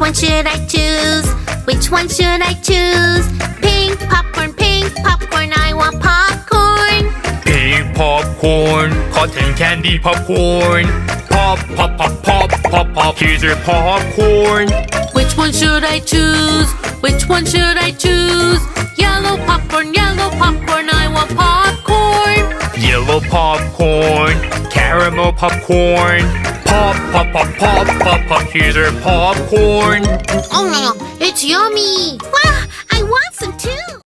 one should I choose? Which one should I choose? Pink popcorn, I want popcorn. Pink popcorn, cotton candy popcorn. Pop, pop, pop, pop, pop, pop, here's your popcorn. Which one should I choose? Which one should I choose? Yellow popcorn, I want popcorn. Yellow popcorn, caramel popcorn. Pop, pop, pop, pop, pop, pop, here's your popcorn. Oh, it's yummy. Wow, I want some